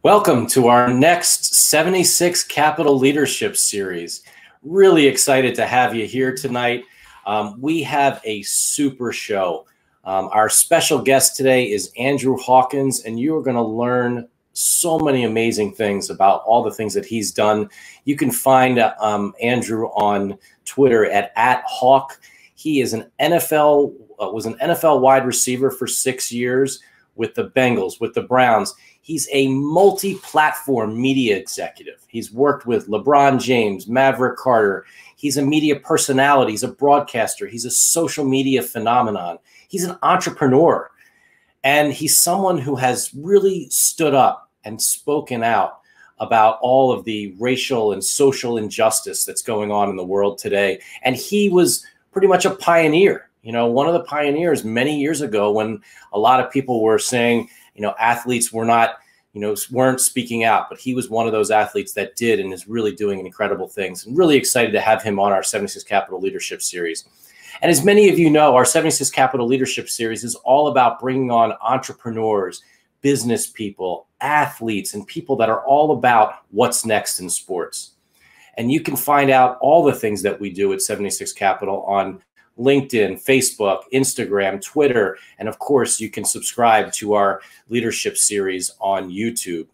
Welcome to our next 76 Capital Leadership Series. Really excited to have you here tonight. We have a super show. Our special guest today is Andrew Hawkins, and you are going to learn so many amazing things about all the things that he's done. You can find Andrew on Twitter at @Hawk. He is was an NFL wide receiver for 6 years with the Bengals, with the Browns. He's a multi-platform media executive. He's worked with LeBron James, Maverick Carter. He's a media personality. He's a broadcaster. He's a social media phenomenon. He's an entrepreneur. And he's someone who has really stood up and spoken out about all of the racial and social injustice that's going on in the world today. And he was pretty much a pioneer. One of the pioneers many years ago when a lot of people were saying, athletes were not, weren't speaking out, but he was one of those athletes that did and is really doing incredible things. And really excited to have him on our 76 Capital Leadership Series. And as many of you know, our 76 Capital Leadership Series is all about bringing on entrepreneurs, business people, athletes, and people that are all about what's next in sports. And you can find out all the things that we do at 76 Capital on LinkedIn, Facebook, Instagram, Twitter, and of course, you can subscribe to our leadership series on YouTube.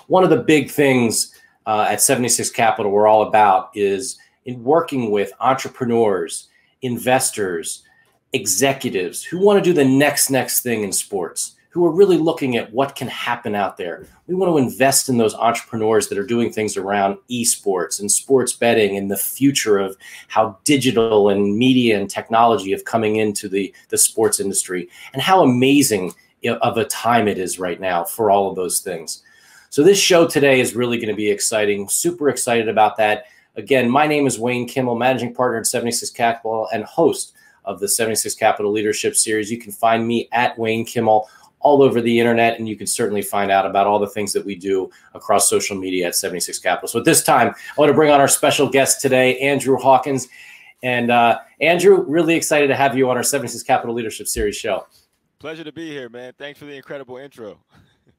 One of the big things at 76 Capital we're all about is in working with entrepreneurs, investors, executives who want to do the next thing in sports, who are really looking at what can happen out there. We want to invest in those entrepreneurs that are doing things around esports and sports betting and the future of how digital and media and technology have coming into the sports industry and how amazing of a time it is right now for all of those things. So this show today is really going to be exciting. Super excited about that. Again, my name is Wayne Kimmel, managing partner at 76 Capital and host of the 76 Capital Leadership Series. You can find me at Wayne Kimmel all over the internet, and you can certainly find out about all the things that we do across social media at 76 Capital. So at this time, I want to bring on our special guest today, Andrew Hawkins. And Andrew, really excited to have you on our 76 Capital Leadership Series show. Pleasure to be here, man. Thanks for the incredible intro.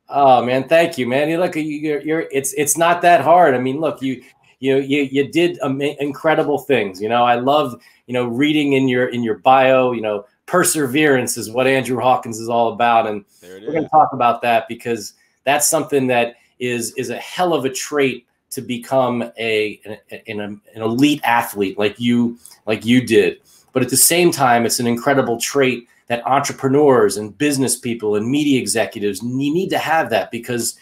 Oh man, thank you, man. It's not that hard. I mean, look, you did incredible things. I love reading in your bio. Perseverance is what Andrew Hawkins is all about. And we're going to talk about that because that's something that is a hell of a trait to become an elite athlete like you did. But at the same time, it's an incredible trait that entrepreneurs and business people and media executives need to have that because,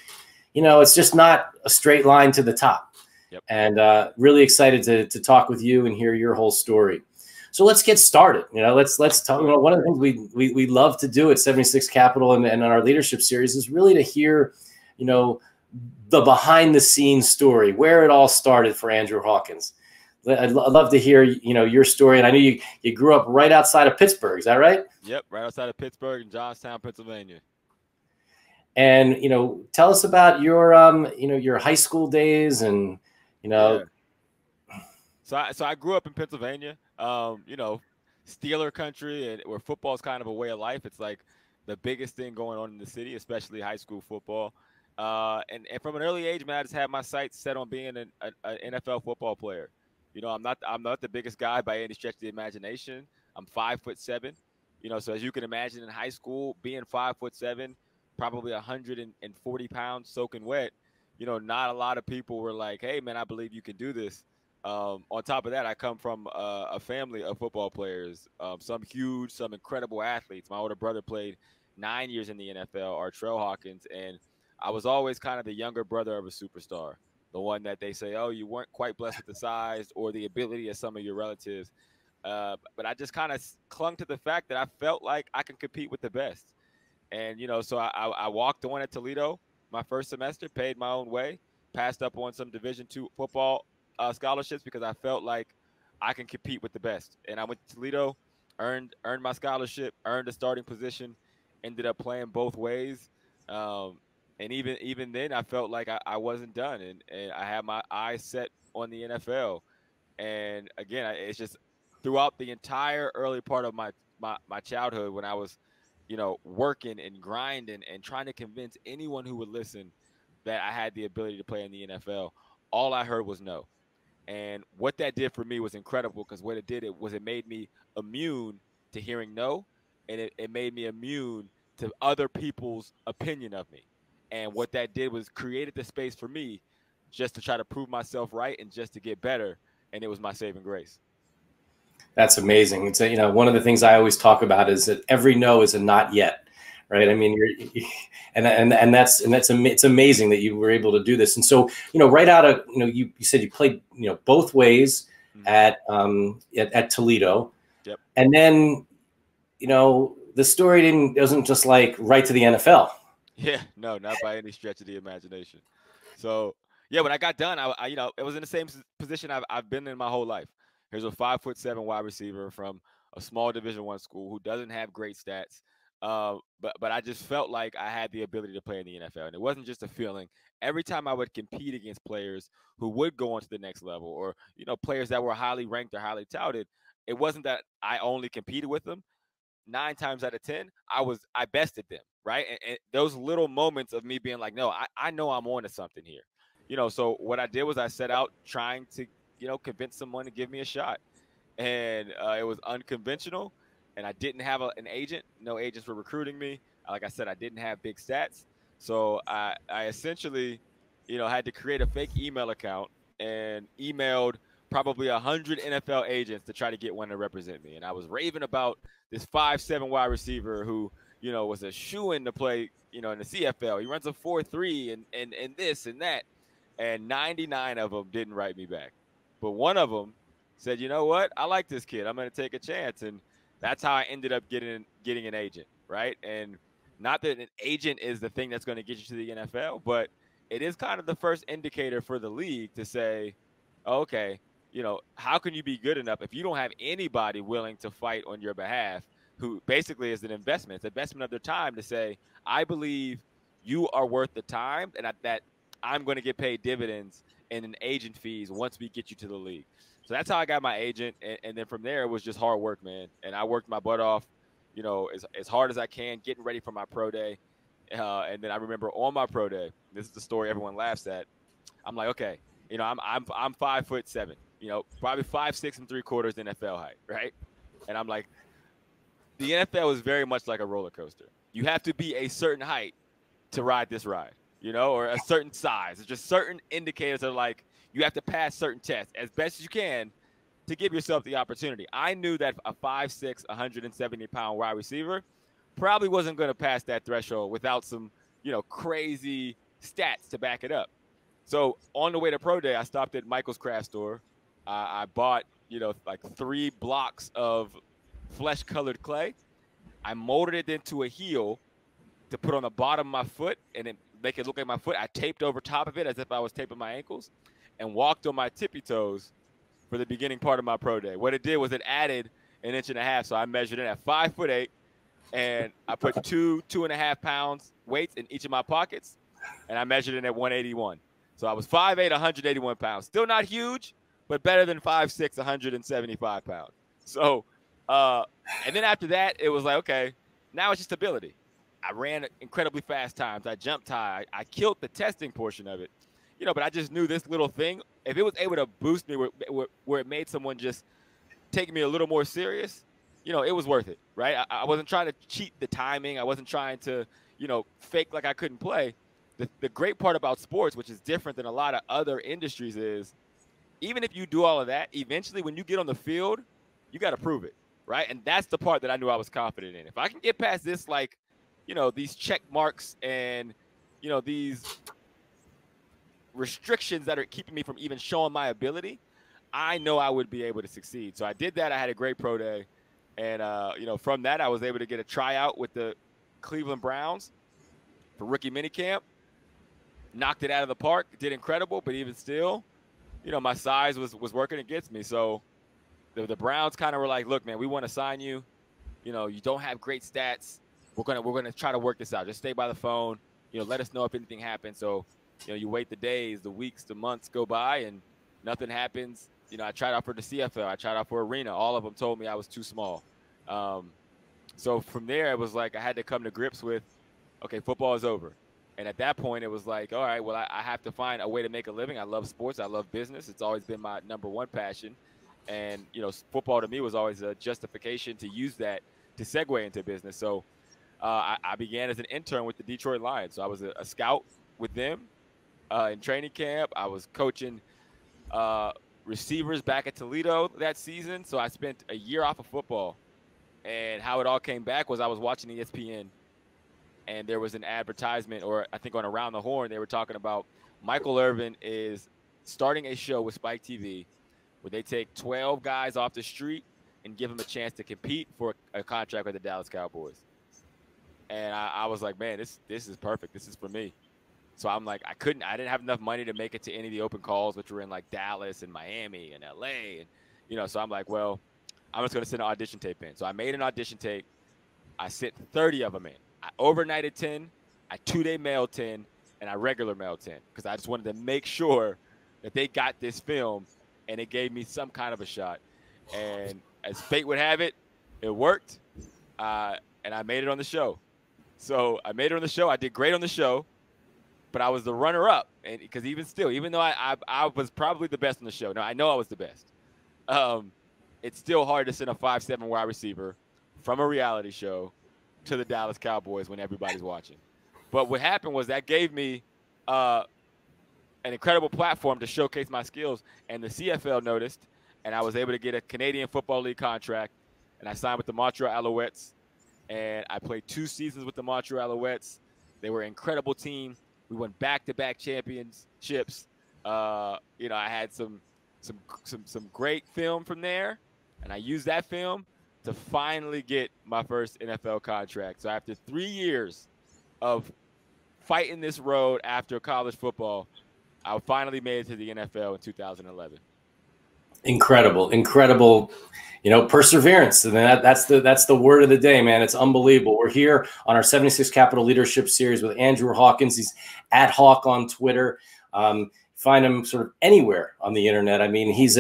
it's just not a straight line to the top. Yep. And really excited to talk with you and hear your whole story. So let's get started. Let's talk. One of the things we love to do at 76 Capital and in our leadership series is really to hear, the behind the scenes story, where it all started for Andrew Hawkins. I'd love to hear, your story. And I know you grew up right outside of Pittsburgh. Is that right? Yep, right outside of Pittsburgh in Johnstown, Pennsylvania. And tell us about your high school days and Yeah. So I grew up in Pennsylvania. Steeler country, and where football is kind of a way of life. It's like the biggest thing going on in the city, especially high school football. And from an early age, man, I just had my sights set on being an NFL football player. I'm not the biggest guy by any stretch of the imagination. I'm 5'7". So as you can imagine, in high school, being 5'7", probably 140 pounds soaking wet. Not a lot of people were like, "Hey, man, I believe you can do this." On top of that, I come from a family of football players, some huge, some incredible athletes. My older brother played 9 years in the NFL, Artrell Hawkins, and I was always kind of the younger brother of a superstar, the one that they say, oh, you weren't quite blessed with the size or the ability of some of your relatives. But I just kind of clung to the fact that I felt like I can compete with the best. And, so I walked on at Toledo my first semester, paid my own way, passed up on some Division II football scholarships because I felt like I can compete with the best. And I went to Toledo, earned my scholarship, earned a starting position, ended up playing both ways. And even then, I felt like I wasn't done, and I had my eyes set on the NFL. And again, it's just throughout the entire early part of my childhood when I was working and grinding and trying to convince anyone who would listen that I had the ability to play in the NFL. All I heard was no. And what that did for me was incredible, because what it did, it made me immune to hearing no, and it made me immune to other people's opinion of me. And what that did was created the space for me just to try to prove myself right and just to get better. And it was my saving grace. That's amazing. It's one of the things I always talk about is that every no is a not yet, right? I mean, it's amazing that you were able to do this. And so, right out of, you said you played, both ways at Toledo. Yep. And then, the story doesn't just like right to the NFL. Yeah, no, not by any stretch of the imagination. So yeah, when I got done, I it was in the same position I've been in my whole life. Here's a 5'7" wide receiver from a small Division I school who doesn't have great stats. But I just felt like I had the ability to play in the NFL, and it wasn't just a feeling. Every time I would compete against players who would go on to the next level, or players that were highly ranked or highly touted, it wasn't that I only competed with them. 9 times out of 10, I bested them, right? And those little moments of me being like, no, I know I'm on to something here. So what I did was I set out trying to, convince someone to give me a shot. And it was unconventional. And I didn't have an agent. No agents were recruiting me. Like I said, I didn't have big stats. So I essentially, had to create a fake email account and emailed probably 100 NFL agents to try to get one to represent me. And I was raving about this 5'7" wide receiver who, was a shoo-in to play, in the CFL. He runs a 4.3 and this and that. And 99 of them didn't write me back. But one of them said, you know what? I like this kid. I'm going to take a chance. And that's how I ended up getting an agent, right? And not that an agent is the thing that's going to get you to the NFL, but it is kind of the first indicator for the league to say, okay, how can you be good enough if you don't have anybody willing to fight on your behalf, who basically is an investment. It's an investment of their time to say, I believe you are worth the time, and that I'm going to get paid dividends and an agent fees once we get you to the league. So that's how I got my agent. And then from there, it was just hard work, man. And I worked my butt off, as hard as I can, getting ready for my pro day. And then I remember on my pro day, this is the story everyone laughs at. I'm like, okay, I'm 5'7", probably 5'6" 3/4 NFL height, right? And I'm like, the NFL is very much like a roller coaster. You have to be a certain height to ride this ride, or a certain size. It's just certain indicators that are like, you have to pass certain tests as best as you can to give yourself the opportunity. I knew that a 5'6", 170-pound wide receiver probably wasn't going to pass that threshold without some, crazy stats to back it up. So on the way to pro day, I stopped at Michael's craft store. I bought, like 3 blocks of flesh-colored clay. I molded it into a heel to put on the bottom of my foot and then make it look like my foot. I taped over top of it as if I was taping my ankles and walked on my tippy toes for the beginning part of my pro day. What it did was it added 1.5 inches. So I measured it at 5'8", and I put 2.5 pounds weights in each of my pockets, and I measured it at 181. So I was 5'8", 181 pounds. Still not huge, but better than 5'6", 175 pounds. So, and then after that, it was like, okay, now it's just ability. I ran incredibly fast times. I jumped high. I killed the testing portion of it, but I just knew this little thing, if it was able to boost me where it made someone just take me a little more serious, it was worth it, right? I wasn't trying to cheat the timing. I wasn't trying to, fake like I couldn't play. The great part about sports, which is different than a lot of other industries, is even if you do all of that, eventually when you get on the field, you got to prove it, right? And that's the part that I knew I was confident in. If I can get past this, like, these check marks and, these restrictions that are keeping me from even showing my ability, I know I would be able to succeed. So I did that. I had a great pro day. And, from that, I was able to get a tryout with the Cleveland Browns for rookie minicamp. Knocked it out of the park. Did incredible, but even still, my size was working against me. So the Browns kind of were like, look, man, we want to sign you. You don't have great stats. We're gonna try to work this out. Just stay by the phone. Let us know if anything happens. So, you wait the days, the weeks, the months go by, and nothing happens. I tried out for the CFL. I tried out for Arena. All of them told me I was too small. So from there, it was like I had to come to grips with, okay, football is over. And at that point, it was like, all right, well, I have to find a way to make a living. I love sports. I love business. It's always been my number one passion. And, you know, football to me was always a justification to use that to segue into business. So I began as an intern with the Detroit Lions. So I was a scout with them in training camp. I was coaching receivers back at Toledo that season. So I spent a year off of football. And how it all came back was I was watching ESPN, and there was an advertisement, or I think on Around the Horn, they were talking about Michael Irvin is starting a show with Spike TV where they take 12 guys off the street and give them a chance to compete for a contract with the Dallas Cowboys. And I was like, man, this is perfect. This is for me. So I'm like, I didn't have enough money to make it to any of the open calls, which were in like Dallas and Miami and LA. And, you know, so I'm like, well, I'm just going to send an audition tape in. So I made an audition tape. I sent 30 of them in. I overnighted 10, I 2-day mailed 10, and I regular mailed 10 because I just wanted to make sure that they got this film and it gave me some kind of a shot. And as fate would have it, it worked, and I made it on the show. So I made it on the show. I did great on the show, but I was the runner-up. And because even though I was probably the best on the show. Now, I know I was the best. It's still hard to send a 5'7" wide receiver from a reality show to the Dallas Cowboys when everybody's watching. But what happened was that gave me an incredible platform to showcase my skills, and the CFL noticed, and I was able to get a Canadian Football League contract, and I signed with the Montreal Alouettes, and I played 2 seasons with the Montreal Alouettes. They were an incredible team. We won back-to-back championships. You know, I had some great film from there, and I used that film to finally get my first NFL contract. So after 3 years of fighting this road after college football, I finally made it to the NFL in 2011. Incredible, you know, perseverance. And that's the word of the day, man. It's unbelievable. We're here on our 76 Capital Leadership Series with Andrew Hawkins. He's at Hawk on Twitter. Find him sort of anywhere on the internet. I mean, he's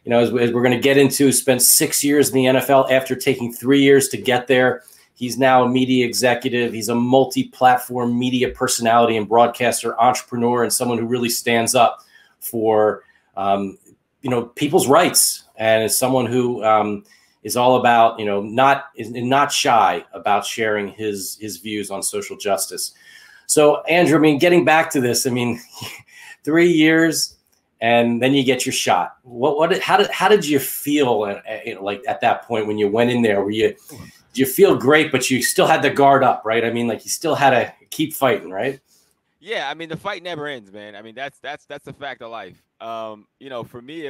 you know, as we're going to get into, spent 6 years in the NFL after taking 3 years to get there. He's now a media executive. He's a multi-platform media personality and broadcaster, entrepreneur, and someone who really stands up for, you know, people's rights. And is someone who is all about, you know, not shy about sharing his views on social justice. So, Andrew, I mean, getting back to this, I mean, 3 years, and then you get your shot. How did you feel like at that point when you went in there? Did you feel great, but you still had the guard up, right? I mean, like you still had to keep fighting, right? Yeah, I mean, the fight never ends, man. I mean, that's the fact of life. You know, for me,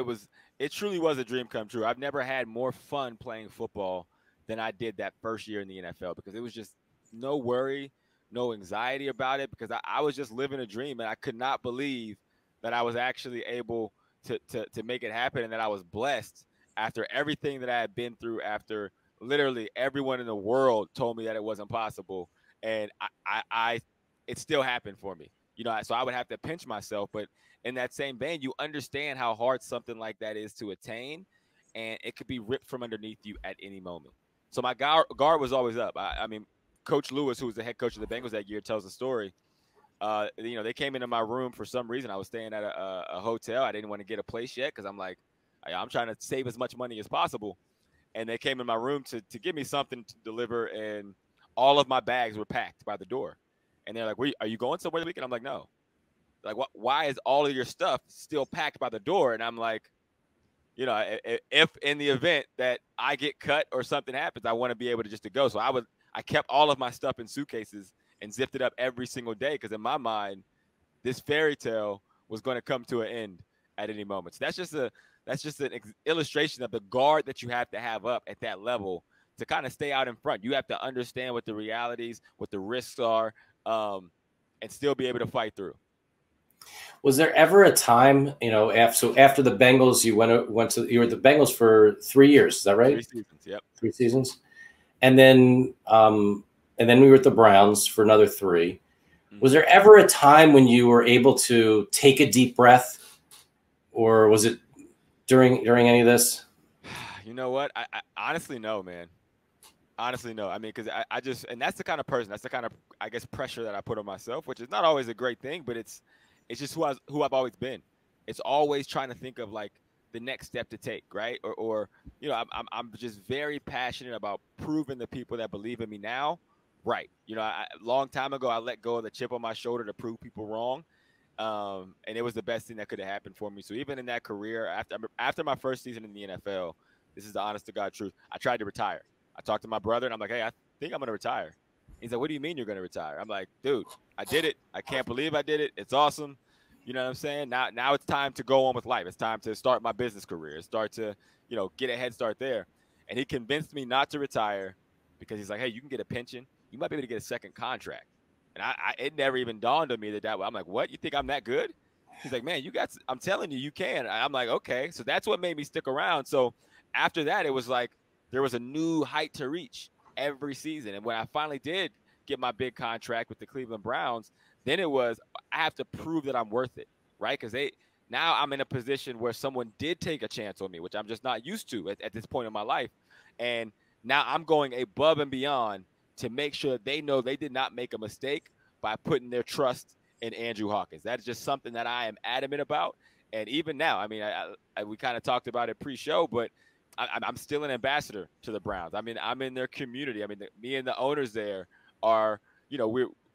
it truly was a dream come true. I've never had more fun playing football than I did that first year in the NFL because it was just no worry, no anxiety about it because I was just living a dream, and I could not believe that I was actually able to make it happen, and that I was blessed after everything that I had been through, after literally everyone in the world told me that it wasn't possible, and it still happened for me. You know, so I would have to pinch myself, but in that same vein, you understand how hard something like that is to attain, and it could be ripped from underneath you at any moment. So my guard was always up. I mean, Coach Lewis, who was the head coach of the Bengals that year, tells the story. You know, they came into my room for some reason. I was staying at a hotel. I didn't want to get a place yet because I'm like, I'm trying to save as much money as possible. And they came in my room to give me something to deliver, and all of my bags were packed by the door. And they're like, are you going somewhere this weekend? I'm like, no. Like, why is all of your stuff still packed by the door? And I'm like, you know, if in the event that I get cut or something happens, I want to be able to go. So I kept all of my stuff in suitcases and zipped it up every single day because in my mind, this fairy tale was going to come to an end at any moment. So that's just an illustration of the guard that you have to have up at that level to kind of stay out in front. You have to understand what the realities, what the risks are, and still be able to fight through. Was there ever a time, you know, after the Bengals, you were at the Bengals for 3 years, is that right? 3 seasons, yep. 3 seasons. And then we were at the Browns for another 3. Mm-hmm. Was there ever a time when you were able to take a deep breath, or was it during any of this? You know what? I honestly no, man. Honestly, no. I mean, because I just, and that's the kind of person, that's the kind of, I guess, pressure that I put on myself, which is not always a great thing, but it's just who I've always been. It's always trying to think of like the next step to take, right? Or you know, I'm just very passionate about proving the people that believe in me now, right. You know, long time ago, I let go of the chip on my shoulder to prove people wrong. And it was the best thing that could have happened for me. So even in that career, after my first season in the NFL, this is the honest to God truth, I tried to retire. I talked to my brother, and I'm like, hey, I think I'm going to retire. He's like, what do you mean you're going to retire? I'm like, dude, I did it. I can't believe I did it. It's awesome. You know what I'm saying? Now it's time to go on with life. It's time to start my business career. Start to, you know, get a head start there. And he convinced me not to retire because he's like, hey, you can get a pension. You might be able to get a second contract. And it never even dawned on me that way. I'm like, what? You think I'm that good? He's like, man, I'm telling you, you can. I'm like, okay. So that's what made me stick around. So after that, it was like there was a new height to reach every season. And when I finally did get my big contract with the Cleveland Browns, then it was, I have to prove that I'm worth it, right? Because now I'm in a position where someone did take a chance on me, which I'm just not used to at this point in my life. And now I'm going above and beyond to make sure they know they did not make a mistake by putting their trust in Andrew Hawkins. That is just something that I am adamant about. And even now, I mean, we kind of talked about it pre-show, but I'm still an ambassador to the Browns. I mean, I'm in their community. I mean, me and the owners there are, you know,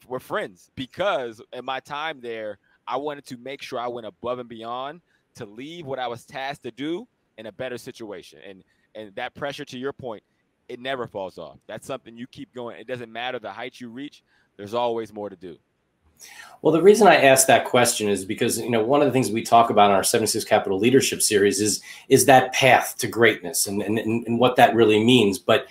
we're friends because in my time there, I wanted to make sure I went above and beyond to leave what I was tasked to do in a better situation. And that pressure, to your point, it never falls off. That's something you keep going. It doesn't matter the height you reach. There's always more to do. Well, the reason I asked that question is because, you know, one of the things we talk about in our 76 Capital Leadership Series is that path to greatness and what that really means. But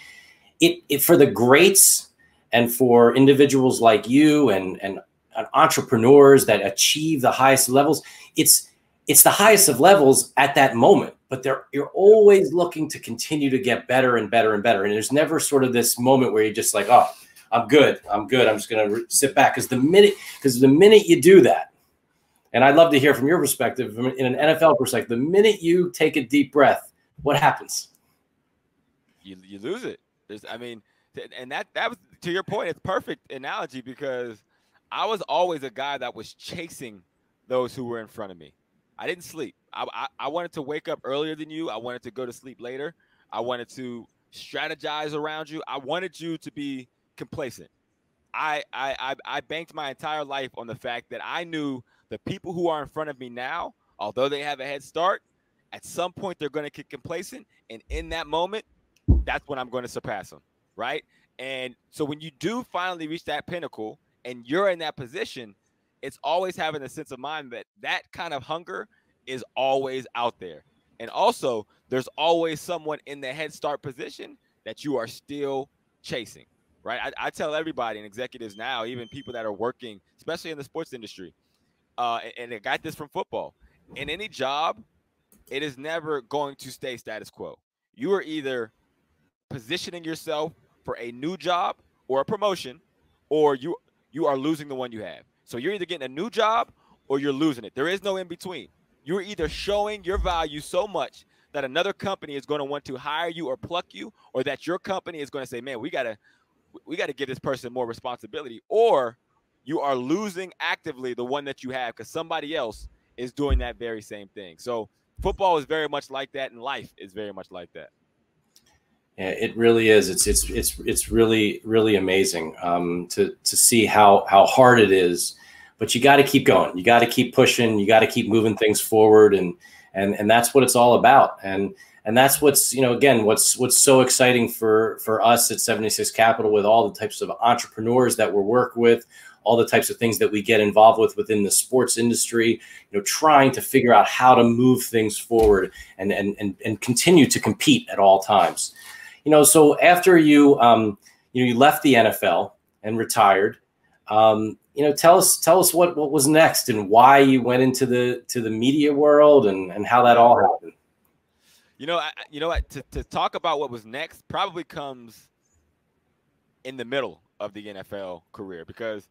it for the greats and for individuals like you and entrepreneurs that achieve the highest levels, it's the highest of levels at that moment. But you're always looking to continue to get better and better and better. And there's never sort of this moment where you're just like, oh, I'm good. I'm just going to sit back. Because the minute you do that, and I'd love to hear from your perspective, in an NFL perspective, the minute you take a deep breath, what happens? You lose it. And that was, to your point, it's perfect analogy because I was always a guy that was chasing those who were in front of me. I didn't sleep. I wanted to wake up earlier than you. I wanted to go to sleep later. I wanted to strategize around you. I wanted you to be complacent. I banked my entire life on the fact that I knew the people who are in front of me now, although they have a head start, at some point they're going to get complacent. And in that moment, that's when I'm going to surpass them, right? And so when you do finally reach that pinnacle and you're in that position, it's always having a sense of mind that that kind of hunger is always out there. And also, there's always someone in the head start position that you are still chasing, right? I tell everybody and executives now, even people that are working, especially in the sports industry, and I got this from football. In any job, it is never going to stay status quo. You are either positioning yourself for a new job or a promotion, or you are losing the one you have. So you're either getting a new job or you're losing it. There is no in between. You're either showing your value so much that another company is going to want to hire you or pluck you, or that your company is going to say, man, we got to give this person more responsibility, or you are losing actively the one that you have because somebody else is doing that very same thing. So football is very much like that, and life is very much like that. Yeah, it really is. It's really, really amazing to see how hard it is, but you got to keep going. You got to keep pushing. You got to keep moving things forward, and that's what it's all about. And that's what's, you know, again, what's so exciting for us at 76 Capital, with all the types of entrepreneurs that we work with, all the types of things that we get involved with within the sports industry, you know, trying to figure out how to move things forward and continue to compete at all times. You know, so after you left the NFL and retired, you know, tell us what was next and why you went into the media world and how that all happened. You know what? To talk about what was next probably comes in the middle of the NFL career, because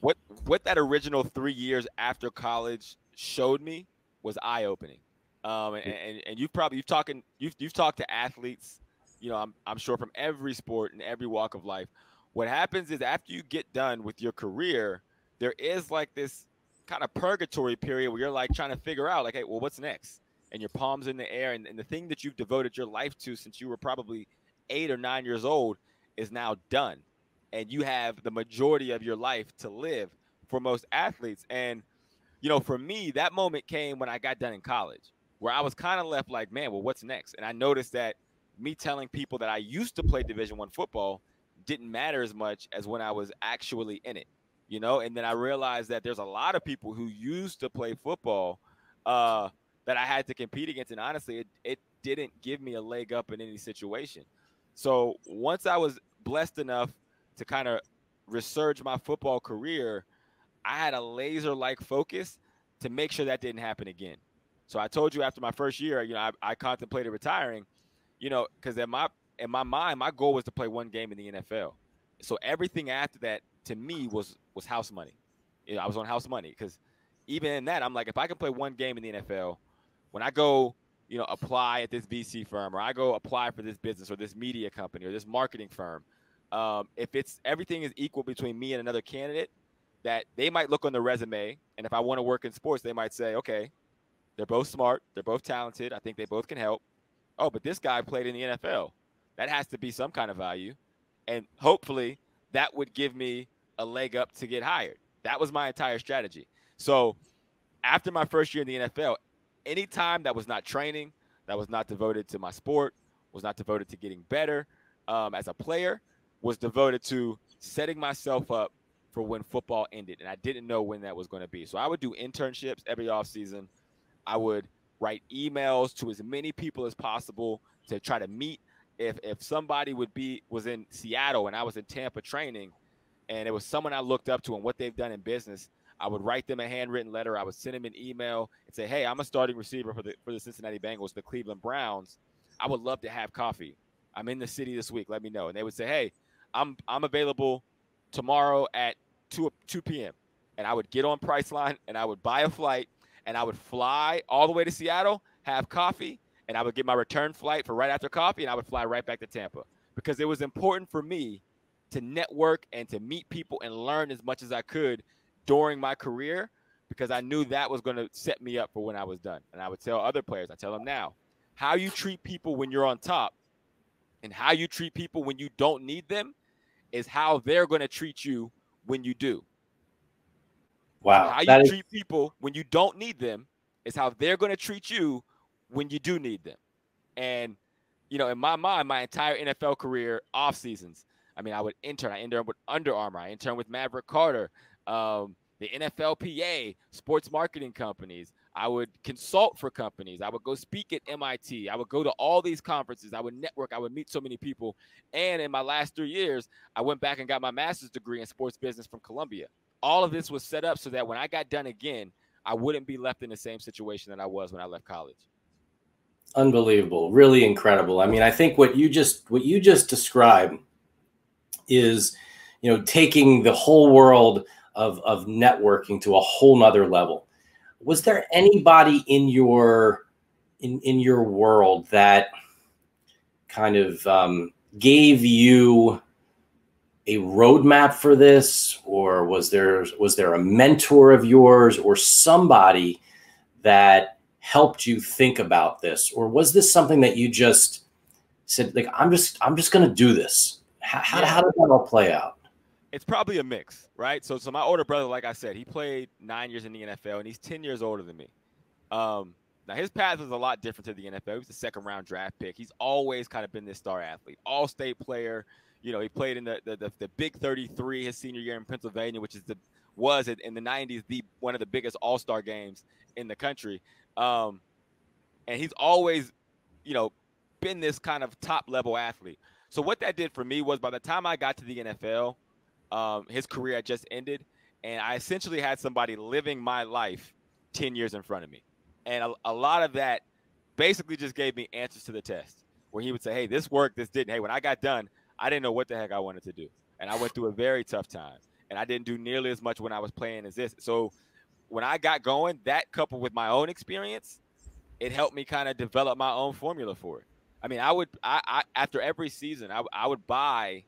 what that original 3 years after college showed me was eye-opening. And you've talked to athletes I'm sure from every sport and every walk of life, what happens is after you get done with your career, there is like this kind of purgatory period where you're like trying to figure out like, hey, well, what's next? And your palms in the air, and the thing that you've devoted your life to since you were probably 8 or 9 years old is now done. And you have the majority of your life to live for most athletes. And, for me, that moment came when I got done in college, where I was kind of left like, man, well, what's next? And I noticed that me telling people that I used to play Division I football didn't matter as much as when I was actually in it, and then I realized that there's a lot of people who used to play football that I had to compete against. And honestly, it didn't give me a leg up in any situation. So once I was blessed enough to kind of resurge my football career, I had a laser-like focus to make sure that didn't happen again. So I told you after my first year, I contemplated retiring, because in my mind, my goal was to play one game in the NFL. So everything after that to me was house money. I was on house money, because even in that, I'm like, if I can play one game in the NFL, when I go, apply at this VC firm, or I go apply for this business or this media company or this marketing firm, if everything is equal between me and another candidate, that they might look on the resume, and if I want to work in sports, they might say, okay, they're both smart, they're both talented, I think they both can help. Oh, but this guy played in the NFL. That has to be some kind of value. And hopefully that would give me a leg up to get hired. That was my entire strategy. So after my first year in the NFL, any time that was not training, that was not devoted to my sport, was not devoted to getting better as a player, was devoted to setting myself up for when football ended. And I didn't know when that was going to be. So I would do internships every offseason. I would write emails to as many people as possible to try to meet. If somebody was in Seattle and I was in Tampa training, and it was someone I looked up to and what they've done in business, I would write them a handwritten letter. I would send them an email and say, hey, I'm a starting receiver for the Cincinnati Bengals, the Cleveland Browns. I would love to have coffee. I'm in the city this week. Let me know. And they would say, hey, I'm available tomorrow at 2 p.m. And I would get on Priceline and I would buy a flight and I would fly all the way to Seattle, have coffee, and I would get my return flight for right after coffee, and I would fly right back to Tampa, because it was important for me to network and to meet people and learn as much as I could during my career, because I knew that was going to set me up for when I was done. And I would tell other players, I tell them now, how you treat people when you're on top and how you treat people when you don't need them is how they're going to treat you when you do. Wow. So how you treat people when you don't need them is how they're going to treat you when you do need them. And, in my mind, my entire NFL career, off seasons, I would intern. I interned with Under Armour. I interned with Maverick Carter, the NFLPA, sports marketing companies. I would consult for companies. I would go speak at MIT. I would go to all these conferences. I would network. I would meet so many people. And in my last 3 years, I went back and got my master's degree in sports business from Columbia. All of this was set up so that when I got done again, I wouldn't be left in the same situation that I was when I left college. Unbelievable. Really incredible. I think what you just described is, taking the whole world of networking to a whole nother level. Was there anybody in your world that kind of gave you a roadmap for this, or was there a mentor of yours or somebody that helped you think about this, or was this something that you just said, like, I'm just going to do this? How did that all play out? It's probably a mix, right? So my older brother, like I said, he played 9 years in the NFL, and he's 10 years older than me. Now his path was a lot different to the NFL. He was a second-round draft pick. He's always kind of been this star athlete, all-state player. He played in the Big 33 his senior year in Pennsylvania, which was in the 90s one of the biggest all-star games in the country. And he's always, been this kind of top-level athlete. So what that did for me was, by the time I got to the NFL, his career had just ended, and I essentially had somebody living my life 10 years in front of me. And a lot of that basically just gave me answers to the test, where he would say, hey, this worked, this didn't. Hey, when I got done, I didn't know what the heck I wanted to do. And I went through a very tough time, and I didn't do nearly as much when I was playing as this. So when I got going, that coupled with my own experience, it helped me kind of develop my own formula for it. I mean, I after every season, I would buy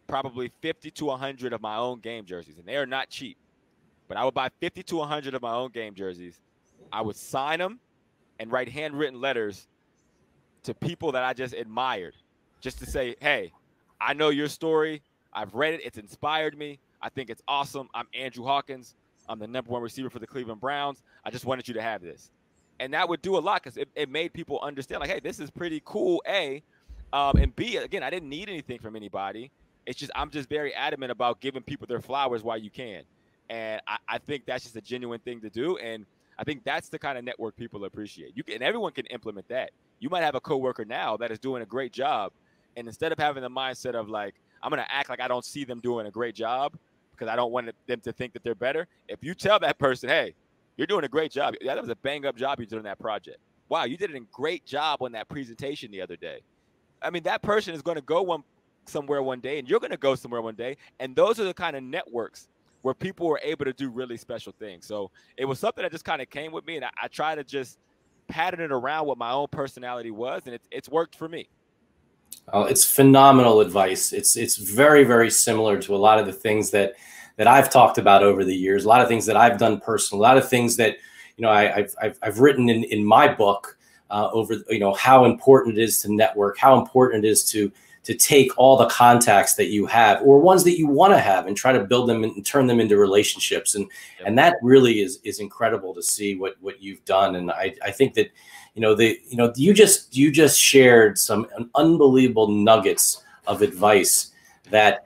probably 50 to 100 of my own game jerseys, and they are not cheap. But I would buy 50 to 100 of my own game jerseys. I would sign them and write handwritten letters to people that I just admired, just to say, hey, I know your story. I've read it. It's inspired me. I think it's awesome. I'm Andrew Hawkins. I'm the #1 receiver for the Cleveland Browns. I just wanted you to have this. And that would do a lot because it made people understand, like, hey, this is pretty cool, A. And B, again, I didn't need anything from anybody. It's just I'm just very adamant about giving people their flowers while you can. And I think that's just a genuine thing to do. And I think that's the kind of network people appreciate. And everyone can implement that. You might have a coworker now that is doing a great job. And instead of having the mindset of like, I'm going to act like I don't see them doing a great job because I don't want them to think that they're better. If you tell that person, hey, you're doing a great job. Yeah, that was a bang-up job you did on that project. Wow, you did a great job on that presentation the other day. I mean, that person is going to go somewhere one day, and you're going to go somewhere one day. And those are the kind of networks where people were able to do really special things. So it was something that just kind of came with me, and I try to just pattern it around what my own personality was, and it's worked for me. Oh, it's phenomenal advice. It's very, very similar to a lot of the things that I've talked about over the years, a lot of things that I've done personally, a lot of things that, you know, I've written in my book over, you know, how important it is to network, how important it is to take all the contacts that you have or ones that you want to have and try to build them and turn them into relationships. And that really is incredible to see what you've done. And I think that, you just shared some unbelievable nuggets of advice that,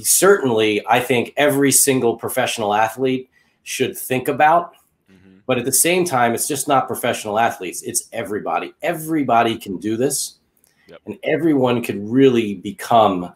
certainly I think every single professional athlete should think about. Mm-hmm. But at the same time, it's just not professional athletes. It's everybody. Everybody can do this. Yep. And everyone could really become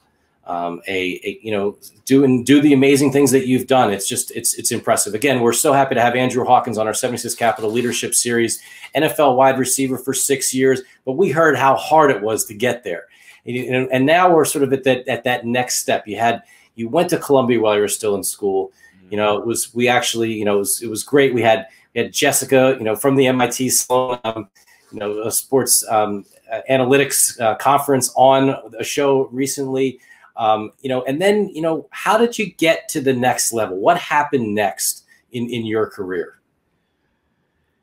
do the amazing things that you've done. It's impressive. Again, we're so happy to have Andrew Hawkins on our 76 Capital Leadership Series, NFL wide receiver for 6 years. But we heard how hard it was to get there. And now we're sort of at that next step. You went to Columbia while you were still in school. Mm-hmm. It was great. We had Jessica, from the MIT Sloan, a sports analytics conference on a show recently. And then, how did you get to the next level? What happened next in your career?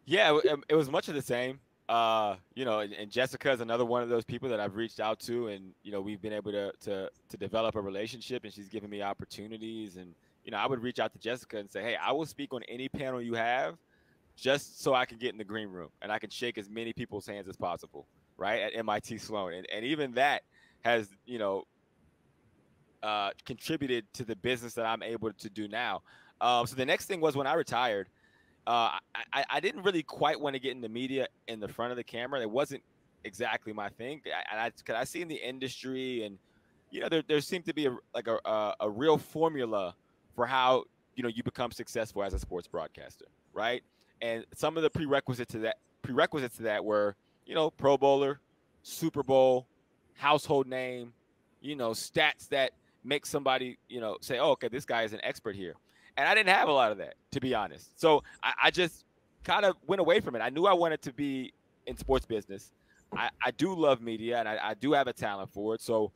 Yeah, it was much of the same. And Jessica is another one of those people that I've reached out to, and, we've been able to develop a relationship, and she's given me opportunities. And, I would reach out to Jessica and say, hey, I will speak on any panel you have just so I can get in the green room and I can shake as many people's hands as possible, right, at MIT Sloan. And even that has, contributed to the business that I'm able to do now. So the next thing was when I retired, I didn't really quite want to get in the media in the front of the camera. It wasn't exactly my thing. I see in the industry, and there seemed to be a real formula for how you become successful as a sports broadcaster, right? And some of the prerequisites to that were Pro Bowler, Super Bowl, household name, stats that make somebody say, oh, okay, this guy is an expert here. And I didn't have a lot of that, to be honest. So I just kind of went away from it. I knew I wanted to be in sports business. I do love media, and I do have a talent for it. So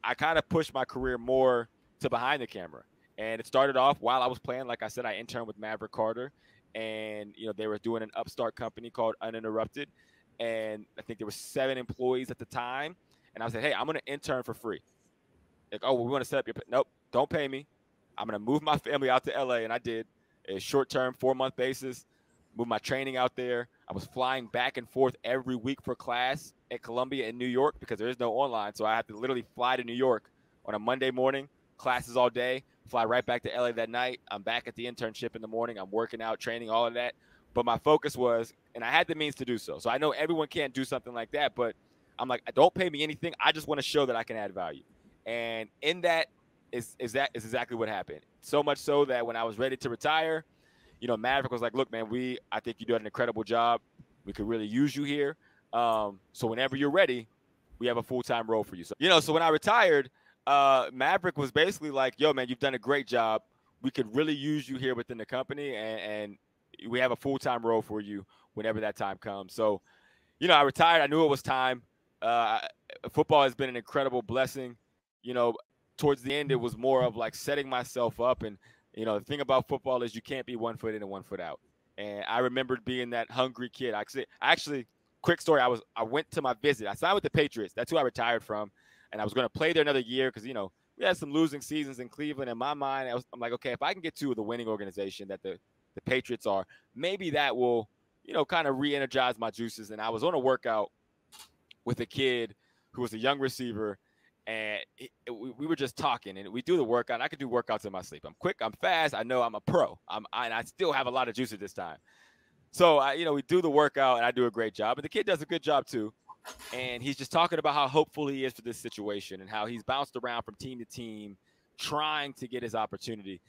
I kind of pushed my career more to behind the camera. And it started off while I was playing. Like I said, I interned with Maverick Carter, and they were doing an upstart company called Uninterrupted. And I think there were 7 employees at the time. And I said, hey, I'm going to intern for free. Like, oh, well, we want to set up your – nope, don't pay me. I'm going to move my family out to L.A., and I did a short-term 4-month basis, move my training out there. I was flying back and forth every week for class at Columbia in New York because there is no online. So I had to literally fly to New York on a Monday morning, classes all day, fly right back to L.A. that night. I'm back at the internship in the morning. I'm working out, training, all of that. But my focus was – and I had the means to do so. So I know everyone can't do something like that, but I'm like, don't pay me anything. I just want to show that I can add value. And in that is exactly what happened. So much so that when I was ready to retire, Maverick was like, look, man, I think you did an incredible job. We could really use you here. So whenever you're ready, we have a full-time role for you. So, so when I retired, Maverick was basically like, yo, man, you've done a great job. We could really use you here within the company, and we have a full-time role for you whenever that time comes. So, I retired. I knew it was time. Football has been an incredible blessing. You know, towards the end, it was more of like setting myself up. And, you know, the thing about football is you can't be 1 foot in and 1 foot out. And I remembered being that hungry kid. Actually, quick story. I went to my visit. I signed with the Patriots. That's who I retired from. And I was going to play there another year because, you know, we had some losing seasons in Cleveland. In my mind, I'm like, okay, if I can get to the winning organization that the Patriots are, maybe that will, you know, kind of re-energize my juices. And I was on a workout with a kid who was a young receiver, and we were just talking, and we do the workout. I could do workouts in my sleep. I'm quick, I'm fast. I know I'm a pro. And I still have a lot of juice at this time. So, you know, we do the workout, and I do a great job. But the kid does a good job, too. And he's just talking about how hopeful he is for this situation and how he's bounced around from team to team trying to get his opportunity.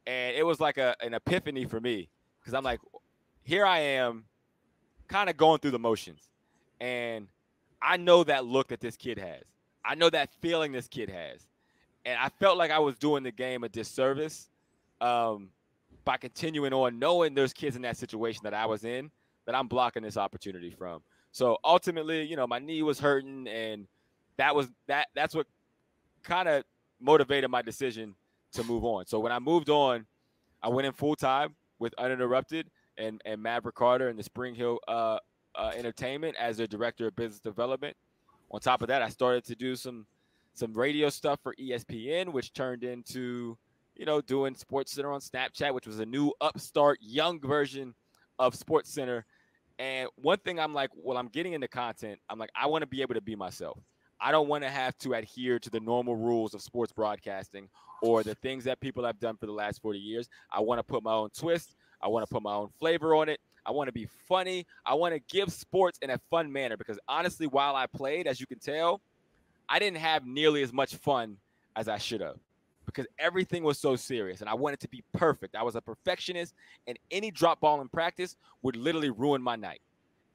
And it was like an epiphany for me because I'm like, here I am kind of going through the motions. And I know that look that this kid has. I know that feeling this kid has. And I felt like I was doing the game a disservice by continuing on knowing there's kids in that situation that I was in that I'm blocking this opportunity from. So ultimately, you know, my knee was hurting, and that's what kind of motivated my decision to move on. So when I moved on, I went in full time with Uninterrupted and Maverick Carter and the Spring Hill Entertainment as their director of business development. On top of that, I started to do some radio stuff for ESPN, which turned into, you know, doing SportsCenter on Snapchat, which was a new upstart young version of SportsCenter. And one thing I'm like, well, I'm getting into content. I'm like, I want to be able to be myself. I don't want to have to adhere to the normal rules of sports broadcasting or the things that people have done for the last 40 years. I want to put my own twist. I want to put my own flavor on it. I want to be funny. I want to give sports in a fun manner because honestly, while I played, as you can tell, I didn't have nearly as much fun as I should have because everything was so serious and I wanted to be perfect. I was a perfectionist, and any drop ball in practice would literally ruin my night.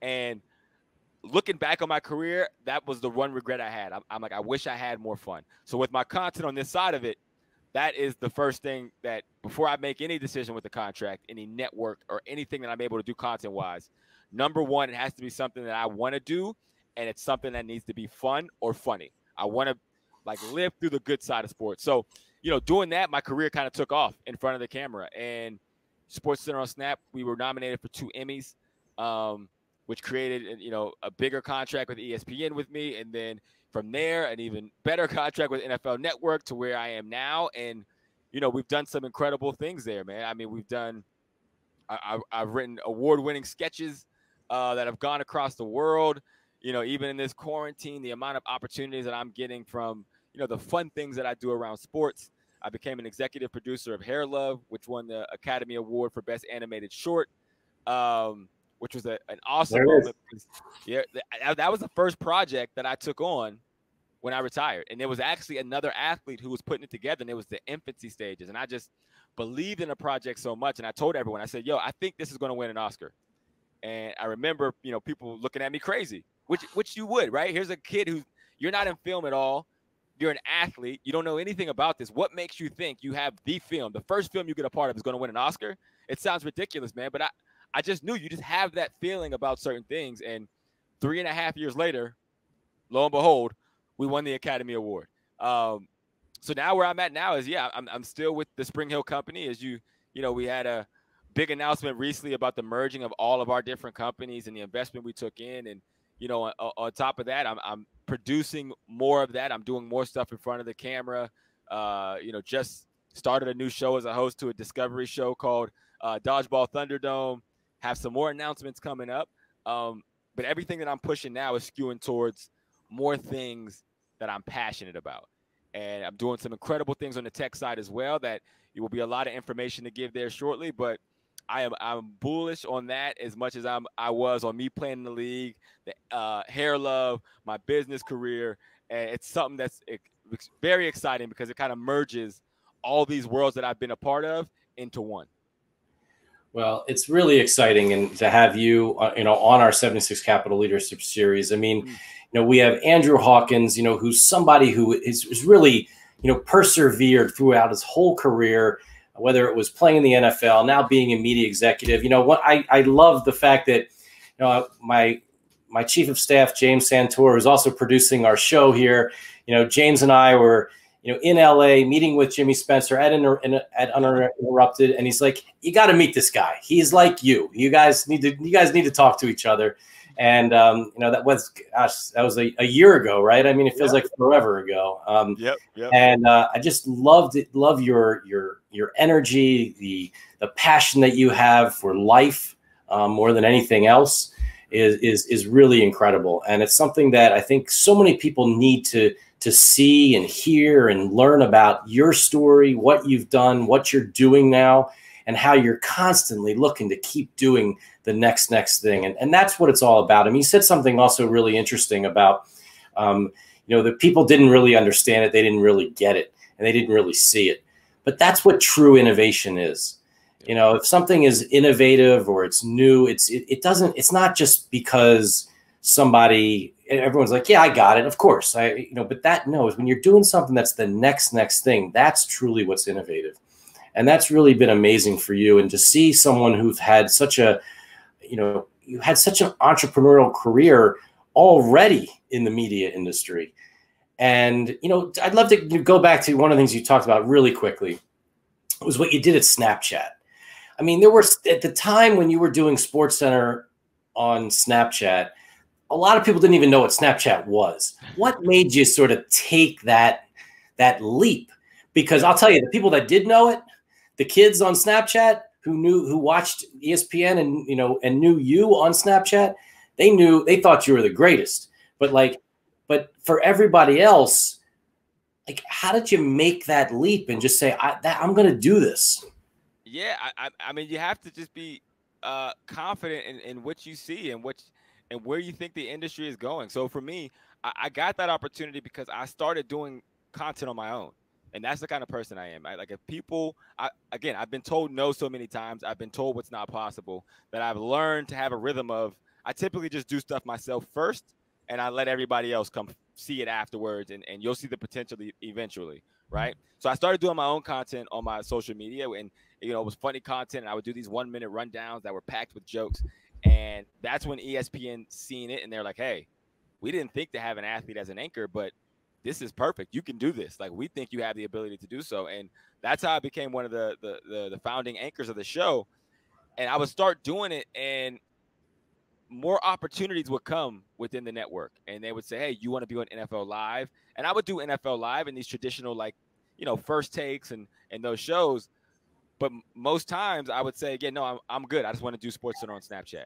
And looking back on my career, that was the one regret I had. I'm like, I wish I had more fun. So with my content on this side of it, that is the first thing that before I make any decision with the contract, any network or anything that I'm able to do content-wise, number one, it has to be something that I want to do, and it's something that needs to be fun or funny. I want to like live through the good side of sports. So, you know, doing that, my career kind of took off in front of the camera. And SportsCenter on Snap, we were nominated for 2 Emmys, which created, you know, a bigger contract with ESPN with me. And then from there, an even better contract with NFL Network to where I am now. And, you know, we've done some incredible things there, man. I mean, I've written award-winning sketches that have gone across the world. You know, even in this quarantine, the amount of opportunities that I'm getting from, you know, the fun things that I do around sports. I became an executive producer of Hair Love, which won the Academy Award for Best Animated Short, which was an awesome moment. Yeah, that was the first project that I took on when I retired. And there was actually another athlete who was putting it together, and it was the infancy stages. And I just believed in the project so much. And I told everyone, I said, yo, I think this is going to win an Oscar. And I remember, you know, people looking at me crazy, which you would, right? Here's a kid who you're not in film at all. You're an athlete. You don't know anything about this. What makes you think you have the film, the first film you get a part of is going to win an Oscar? It sounds ridiculous, man. But I just knew you just have that feeling about certain things. And 3.5 years later, lo and behold, we won the Academy Award. So now where I'm at now is, yeah, I'm still with the Spring Hill Company. As you know, we had a big announcement recently about the merging of all of our different companies and the investment we took in. And, you know, on top of that, I'm producing more of that. I'm doing more stuff in front of the camera. You know, just started a new show as a host to a Discovery show called Dodgeball Thunderdome. Have some more announcements coming up. But everything that I'm pushing now is skewing towards more things that I'm passionate about. And I'm doing some incredible things on the tech side as well that it will be a lot of information to give there shortly. But I'm bullish on that as much as I was on me playing in the league, the Hair Love, my business career. And it's something that's very exciting because it kind of merges all these worlds that I've been a part of into one. Well, it's really exciting and to have you, you know, on our 76 Capital Leadership Series. I mean, you know, we have Andrew Hawkins, you know, who's somebody who is really, you know, persevered throughout his whole career, whether it was playing in the NFL, now being a media executive. You know, what I love the fact that, you know, my my chief of staff, James Santor, who's also producing our show here. James and I were, in LA meeting with Jimmy Spencer at Uninterrupted. And he's like, you got to meet this guy. He's like you. You guys need to talk to each other. And, that was a year ago, right? I mean, it feels like forever ago. Yep. And I just love your energy, the passion that you have for life, more than anything else is really incredible. And it's something that I think so many people need to see and hear and learn about your story, what you've done, what you're doing now, and how you're constantly looking to keep doing the next thing. And that's what it's all about. I mean, you said something also really interesting about, the people didn't really understand it. They didn't really get it, and they didn't really see it. But that's what true innovation is. If something is innovative or it's new, it's not just because everyone's like, yeah, I got it. Of course. But that knows when you're doing something that's the next thing, that's truly what's innovative. And that's really been amazing for you. And to see someone who've had such an entrepreneurial career already in the media industry. And, I'd love to go back to one of the things you talked about really quickly was what you did at Snapchat. I mean, there were at the time when you were doing SportsCenter on Snapchat, a lot of people didn't even know what Snapchat was. What made you sort of take that leap? Because I'll tell you, the people that did know it, the kids on Snapchat who watched ESPN and knew you on Snapchat, they thought you were the greatest. But for everybody else, like, how did you make that leap and just say, I'm going to do this? Yeah, I mean, you have to just be confident in what you see and where you think the industry is going. So for me, I got that opportunity because I started doing content on my own. And that's the kind of person I am. Like, if people, again, I've been told no so many times. I've been told what's not possible, that I've learned to have a rhythm of, I typically just do stuff myself first, and I let everybody else come see it afterwards, and you'll see the potential eventually, right? So I started doing my own content on my social media, and it was funny content, and I would do these 1-minute rundowns that were packed with jokes. And that's when ESPN seen it, and they're like, hey, we didn't think to have an athlete as an anchor, but this is perfect. You can do this. Like, we think you have the ability to do so. And that's how I became one of the founding anchors of the show. And I would start doing it, and more opportunities would come within the network. And they would say, hey, you want to be on NFL Live? And I would do NFL Live in these traditional, first takes and those shows. But most times I would say, again, no, I'm good. I just want to do SportsCenter on Snapchat.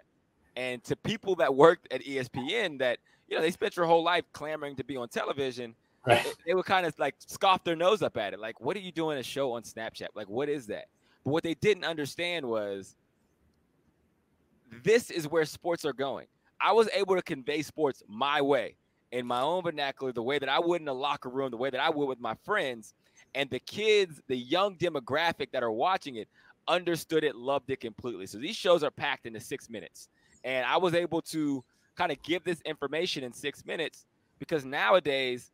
And to people that worked at ESPN that, they spent their whole life clamoring to be on television, right, they would kind of scoff their nose up at it. Like, what are you doing a show on Snapchat? Like, what is that? But what they didn't understand was this is where sports are going. I was able to convey sports my way, in my own vernacular, the way that I would in the locker room, the way that I would with my friends. And the kids, the young demographic that are watching it, understood it, loved it completely. So these shows are packed into 6 minutes. And I was able to kind of give this information in 6 minutes, because nowadays,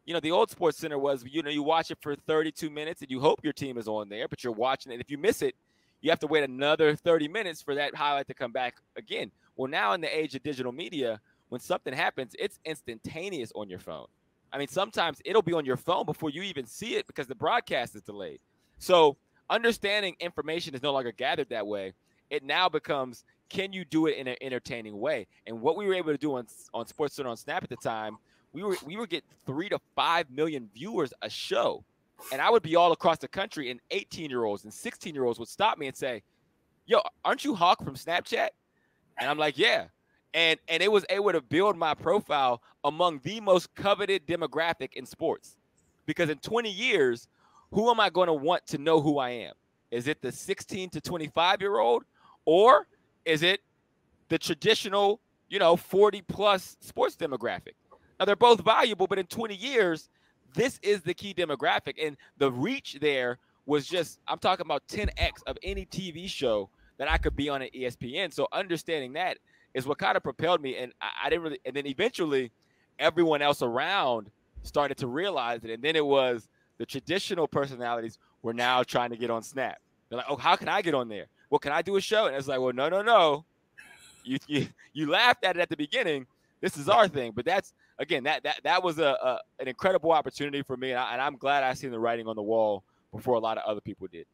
the old SportsCenter was, you watch it for 32 minutes and you hope your team is on there, but you're watching it. If you miss it, you have to wait another 30 minutes for that highlight to come back again. Well, now in the age of digital media, when something happens, it's instantaneous on your phone. I mean, sometimes it'll be on your phone before you even see it because the broadcast is delayed. So understanding information is no longer gathered that way. It now becomes, can you do it in an entertaining way? And what we were able to do on SportsCenter on Snap at the time, we were getting 3 to 5 million viewers a show. And I would be all across the country, and 18-year-olds and 16-year-olds would stop me and say, yo, aren't you Hawk from Snapchat? And I'm like, yeah. And it was able to build my profile among the most coveted demographic in sports. Because in 20 years, who am I going to want to know who I am? Is it the 16 to 25-year-old, or is it the traditional, 40-plus sports demographic? Now, they're both valuable, but in 20 years, this is the key demographic. And the reach there was just, I'm talking about 10x of any TV show that I could be on at ESPN. So understanding that is what kind of propelled me. And I didn't really, and then eventually everyone else around started to realize it. And then it was the traditional personalities were now trying to get on Snap. They're like, oh, how can I get on there? Well, can I do a show? And it's like, well, no. You laughed at it at the beginning. This is our thing, but that's again that was an incredible opportunity for me, and I'm glad I seen the writing on the wall before a lot of other people did.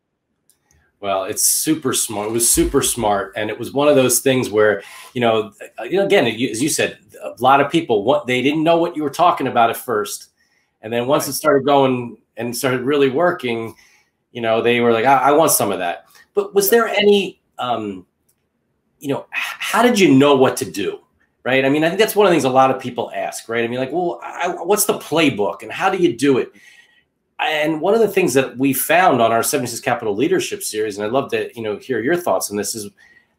Well, it's super smart. It was super smart, and it was one of those things where again, as you said, a lot of people they didn't know what you were talking about at first, and then once it started going and started really working, they were like, I want some of that. But was there any how did you know what to do? Right. I mean, I think that's one of the things a lot of people ask, right? I mean, like, well, what's the playbook and how do you do it? And one of the things that we found on our 76 Capital Leadership Series, and I'd love to, hear your thoughts on this, is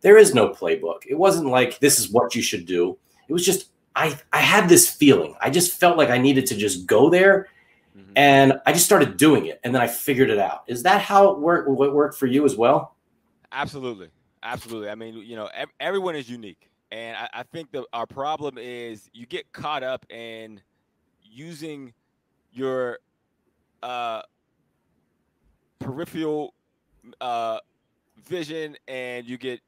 there is no playbook. It wasn't like this is what you should do. It was just I had this feeling. I just felt like I needed to just go there, and I just started doing it, and then I figured it out. Is that how it worked for you as well? Absolutely. Absolutely. I mean, everyone is unique. And I think that our problem is you get caught up in using your peripheral vision, and you get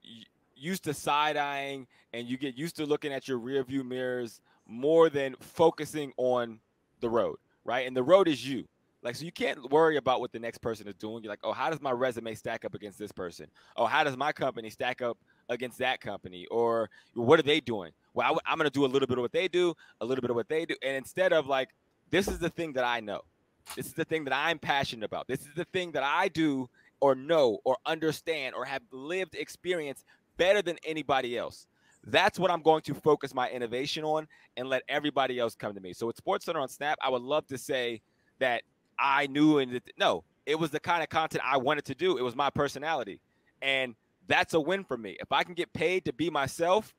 used to side-eyeing, and you get used to looking at your rear view mirrors more than focusing on the road, right? And the road is you. Like, so you can't worry about what the next person is doing. You're like, oh, how does my resume stack up against this person? Oh, how does my company stack up against that company? Or what are they doing? Well, I'm going to do a little bit of what they do, a little bit of what they do. And instead of like, this is the thing that I know. This is the thing that I'm passionate about. This is the thing that I do or know or understand or have lived experience better than anybody else. That's what I'm going to focus my innovation on and let everybody else come to me. So with SportsCenter on Snap, I would love to say that I knew, and no, it was the kind of content I wanted to do. It was my personality. And that's a win for me. If I can get paid to be myself,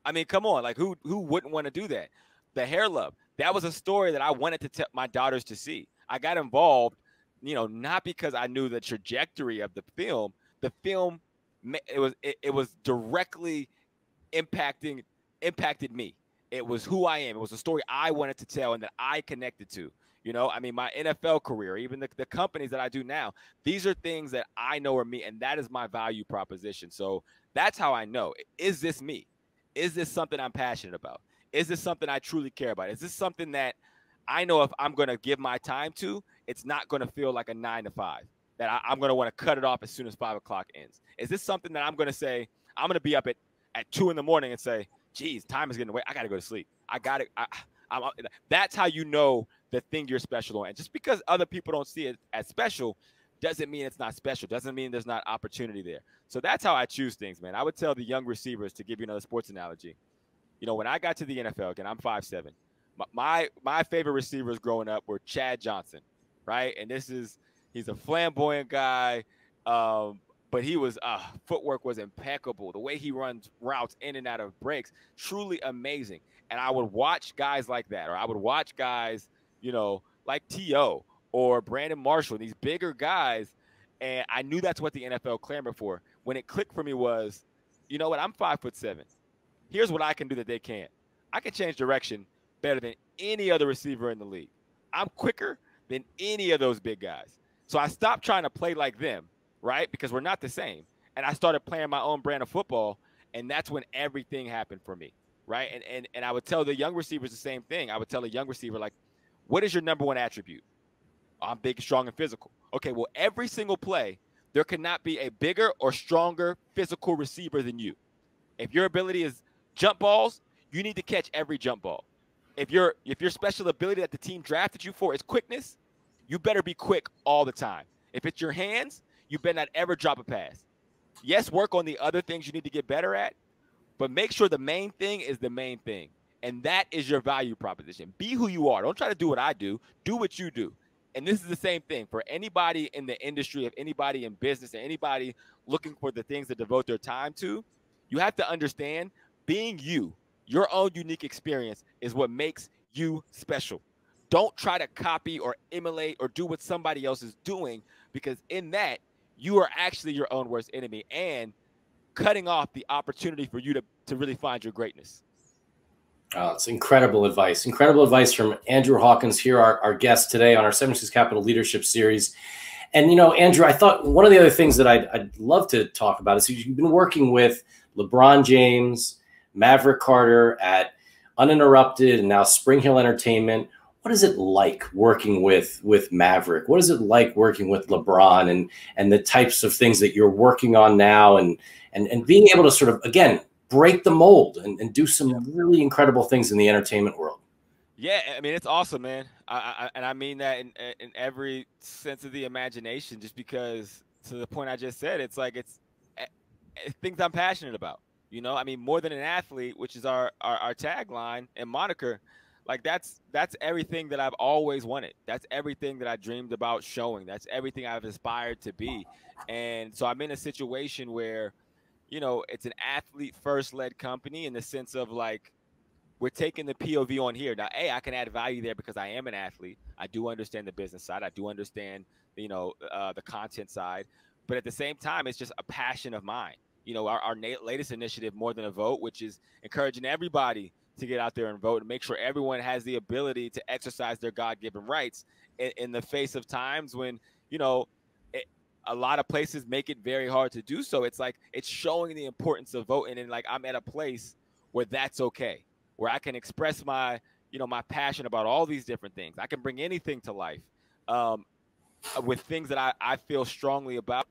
I mean, come on, like who wouldn't want to do that? The hair love, that was a story that I wanted to tell my daughters to see. I got involved, not because I knew the trajectory of the film. The film, it was directly impacted me. It was who I am. It was a story I wanted to tell and that I connected to. I mean, my NFL career, even the companies that I do now, these are things that I know are me, and that is my value proposition. So that's how I know. Is this me? Is this something I'm passionate about? Is this something I truly care about? Is this something that I know if I'm going to give my time to, it's not going to feel like a 9 to 5, that I'm going to want to cut it off as soon as 5 o'clock ends? Is this something that I'm going to say, I'm going to be up at 2 in the morning and say, geez, time is getting away. I got to go to sleep. That's how you know the thing you're special on. And just because other people don't see it as special doesn't mean it's not special. Doesn't mean there's not opportunity there. So that's how I choose things, man. I would tell the young receivers, to give you another sports analogy, when I got to the NFL, again, I'm 5'7". My favorite receivers growing up were Chad Johnson, right? And he's a flamboyant guy, but he was footwork was impeccable. The way he runs routes in and out of breaks, truly amazing. And I would watch guys like that, or I would watch guys, like T.O. or Brandon Marshall, these bigger guys, and I knew that's what the NFL clamored for. When it clicked for me was, you know what, I'm 5'7". Here's what I can do that they can't. I can change direction better than any other receiver in the league. I'm quicker than any of those big guys. So I stopped trying to play like them, right? Because we're not the same. And I started playing my own brand of football, and that's when everything happened for me, right? And I would tell the young receivers the same thing. I would tell a young receiver, like, what is your number one attribute? I'm big, strong, and physical. Okay, well, every single play, there cannot be a bigger or stronger physical receiver than you. If your ability is jump balls, you need to catch every jump ball. If your special ability that the team drafted you for is quickness, you better be quick all the time. If it's your hands, you better not ever drop a pass. Yes, work on the other things you need to get better at, but make sure the main thing is the main thing. And that is your value proposition. Be who you are. Don't try to do what I do. Do what you do. And this is the same thing for anybody in the industry, if anybody in business, and anybody looking for the things to devote their time to. You have to understand, being you, your own unique experience, is what makes you special. Don't try to copy or emulate or do what somebody else is doing, because in that, you are actually your own worst enemy and cutting off the opportunity for you to really find your greatness. Oh, it's incredible advice. Incredible advice from Andrew Hawkins here, our guest today on our 76 Capital Leadership Series. And, Andrew, I thought one of the other things that I'd love to talk about is you've been working with LeBron James, Maverick Carter at Uninterrupted, and now Spring Hill Entertainment. What is it like working with Maverick? What is it like working with LeBron and the types of things that you're working on now, and being able to sort of, again, break the mold and do some really incredible things in the entertainment world? Yeah, I mean, it's awesome, man. And I mean that in every sense of the imagination, just because, to the point I just said, it's like it's things I'm passionate about. You know, I mean, more than an athlete, which is our tagline and moniker, like that's everything that I've always wanted. That's everything that I dreamed about showing. That's everything I've aspired to be. And so I'm in a situation where, you know, it's an athlete first led company in the sense of like, we're taking the POV on here. Now, I can add value there because I am an athlete. I do understand the business side. I do understand, you know, the content side. But at the same time, it's just a passion of mine. You know, our latest initiative, More Than a Vote, which is encouraging everybody to get out there and vote and make sure everyone has the ability to exercise their God-given rights in the face of times when, you know, a lot of places make it very hard to do so. It's like it's showing the importance of voting. And like I'm at a place where that's okay, where I can express my, you know, my passion about all these different things. I can bring anything to life with things that I feel strongly about.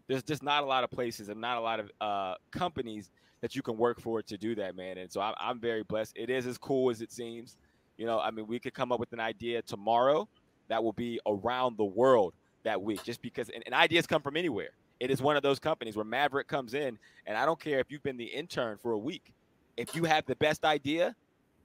There's just not a lot of places and not a lot of companies that you can work for to do that, man. And so I'm very blessed. It is as cool as it seems. You know, I mean, we could come up with an idea tomorrow that will be around the world that week, just because, and ideas come from anywhere. It is one of those companies where Maverick comes in, and I don't care if you've been the intern for a week. If you have the best idea,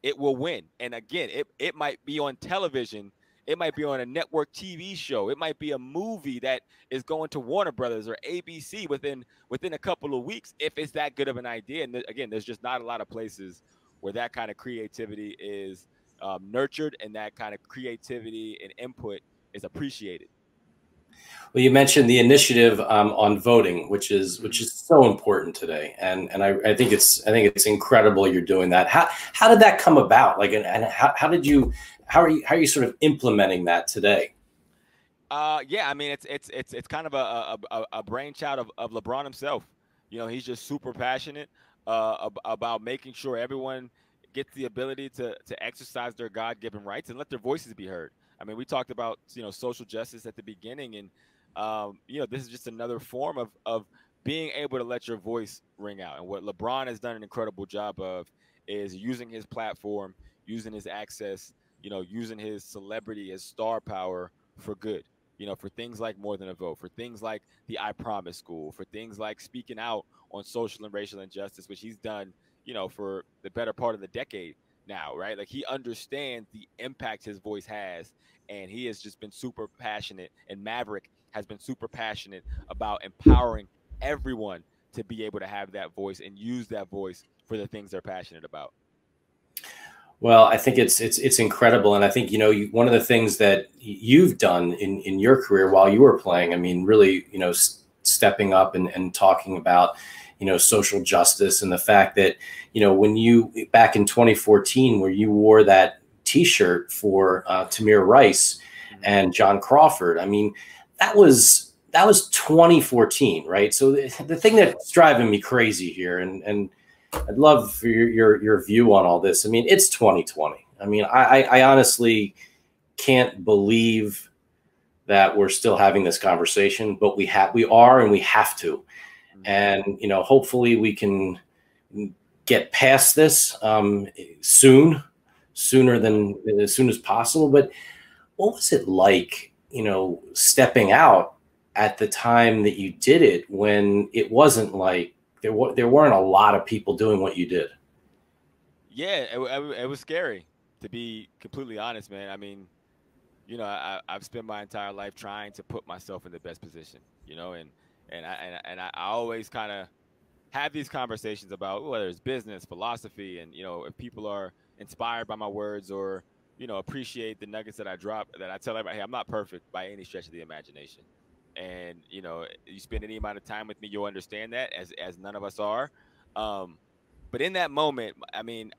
it will win. And again, it might be on television. It might be on a network TV show. It might be a movie that is going to Warner Brothers or ABC within a couple of weeks if it's that good of an idea. And again, there's just not a lot of places where that kind of creativity is nurtured and that kind of creativity and input is appreciated. Well, you mentioned the initiative on voting, which is so important today, and I think it's incredible you're doing that. How did that come about? Like, and how are you sort of implementing that today? Yeah, I mean it's kind of a brainchild of LeBron himself. You know, he's just super passionate about making sure everyone gets the ability to exercise their God-given rights and let their voices be heard. I mean, we talked about, you know, social justice at the beginning, and you know, this is just another form of being able to let your voice ring out. And what LeBron has done an incredible job of is using his platform, using his access, you know, using his celebrity as star power for good. You know, for things like More Than a Vote, for things like the I Promise School, for things like speaking out on social and racial injustice, which he's done, you know, for the better part of the decade now, right? Like he understands the impact his voice has, and he has just been super passionate, and Maverick has been super passionate about empowering everyone to be able to have that voice and use that voice for the things they're passionate about. Well, I think it's incredible, and I think, you know, one of the things that you've done in your career while you were playing, I mean, really, you know, stepping up and talking about, you know, social justice, and the fact that, you know, when you back in 2014, where you wore that T-shirt for Tamir Rice and John Crawford, I mean, that was 2014, right? So the thing that's driving me crazy here, and I'd love for your view on all this. I mean, it's 2020. I mean, I honestly can't believe that we're still having this conversation, but we are, and we have to. And, you know, hopefully we can get past this sooner than as soon as possible. But what was it like, you know, stepping out at the time that you did it, when it wasn't like there weren't a lot of people doing what you did? Yeah, it was scary, to be completely honest, man. I mean, you know, I've spent my entire life trying to put myself in the best position, you know, and I always kind of have these conversations about whether it's business, philosophy, and, you know, if people are inspired by my words or, you know, appreciate the nuggets that I drop, that I tell everybody, hey, I'm not perfect by any stretch of the imagination. And, you know, you spend any amount of time with me, you'll understand that, as none of us are. But in that moment, I mean,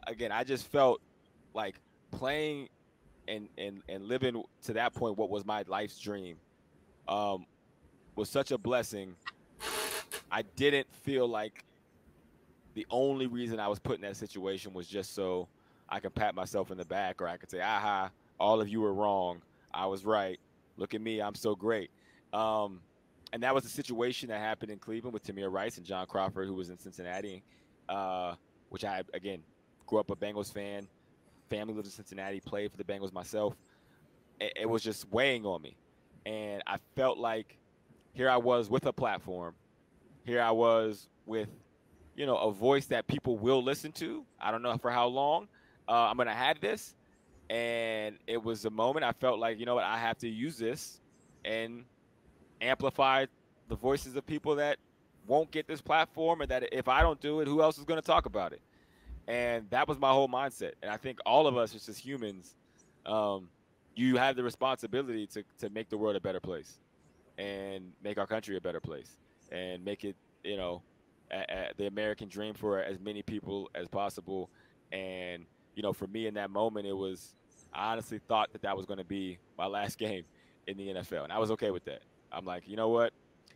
again, I just felt like playing and living to that point, what was my life's dream, was such a blessing. I didn't feel like the only reason I was put in that situation was just so I can pat myself in the back, or I could say, aha, all of you were wrong. I was right. Look at me. I'm so great. And that was the situation that happened in Cleveland with Tamir Rice and John Crawford, who was in Cincinnati, which I, again, grew up a Bengals fan. Family lived in Cincinnati, played for the Bengals myself. It was just weighing on me. And I felt like here I was with a platform. Here I was with, a voice that people will listen to. I don't know for how long I'm going to have this. And it was a moment I felt like, you know what, I have to use this and amplify the voices of people that won't get this platform, and that if I don't do it, who else is going to talk about it? And that was my whole mindset. And I think all of us as just humans, you have the responsibility to make the world a better place and make our country a better place and make it, the American dream for as many people as possible. And, for me in that moment, I honestly thought that was going to be my last game in the NFL. And I was okay with that. I'm like, you know what?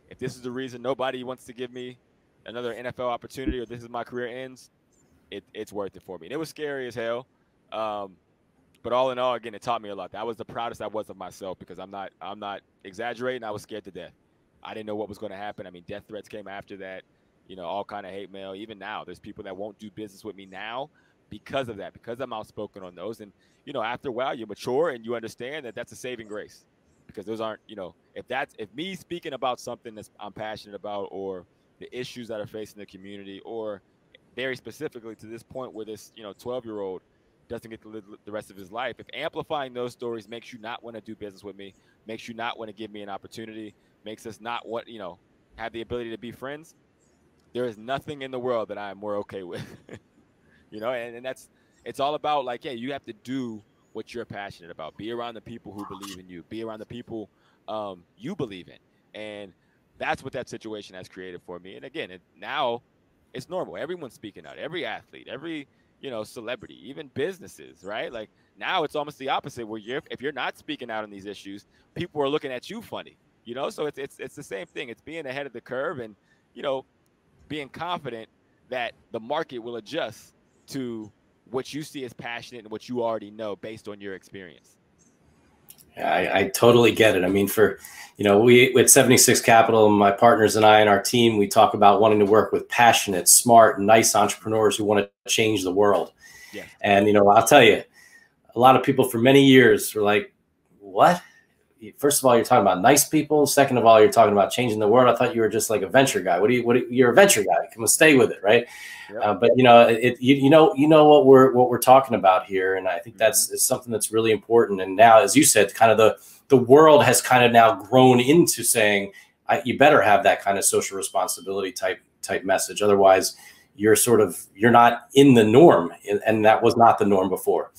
If this is the reason nobody wants to give me another NFL opportunity, or this is my career ends, it's worth it for me. And it was scary as hell. But all in all, again, it taught me a lot. That was the proudest I was of myself, because I'm not exaggerating. I was scared to death. I didn't know what was going to happen. I mean, death threats came after that, all kind of hate mail. Even now, there's people that won't do business with me now because of that, because I'm outspoken on those. And, after a while, you mature and you understand that that's a saving grace, because those aren't, if me speaking about something that I'm passionate about, or the issues that are facing the community, or very specifically to this point where this, 12-year-old doesn't get to live the rest of his life, if amplifying those stories makes you not want to do business with me, makes you not want to give me an opportunity, makes us not want, have the ability to be friends, there is nothing in the world that I'm more okay with. And it's all about, like, yeah, you have to do what you're passionate about. Be around the people who believe in you. Be around the people you believe in. And that's what that situation has created for me. And again, now it's normal. Everyone's speaking out. Every athlete, every, celebrity, even businesses, right? Like, now it's almost the opposite, where if you're not speaking out on these issues, people are looking at you funny, So it's the same thing. It's being ahead of the curve and, being confident that the market will adjust to what you see as passionate and what you already know based on your experience. Yeah, I totally get it. I mean, we at 76 Capital, my partners and I and our team, we talk about wanting to work with passionate, smart, nice entrepreneurs who want to change the world. Yeah. And, I'll tell you, a lot of people for many years were like, what? First of all, you're talking about nice people. Second of all, you're talking about changing the world. I thought you were just like a venture guy. You're a venture guy. Come on, stay with it, right? Yep. But you know what we're talking about here, and I think that's something that's really important. And now, as you said, kind of the world has kind of now grown into saying you better have that kind of social responsibility type message. Otherwise, you're not in the norm, and that was not the norm before.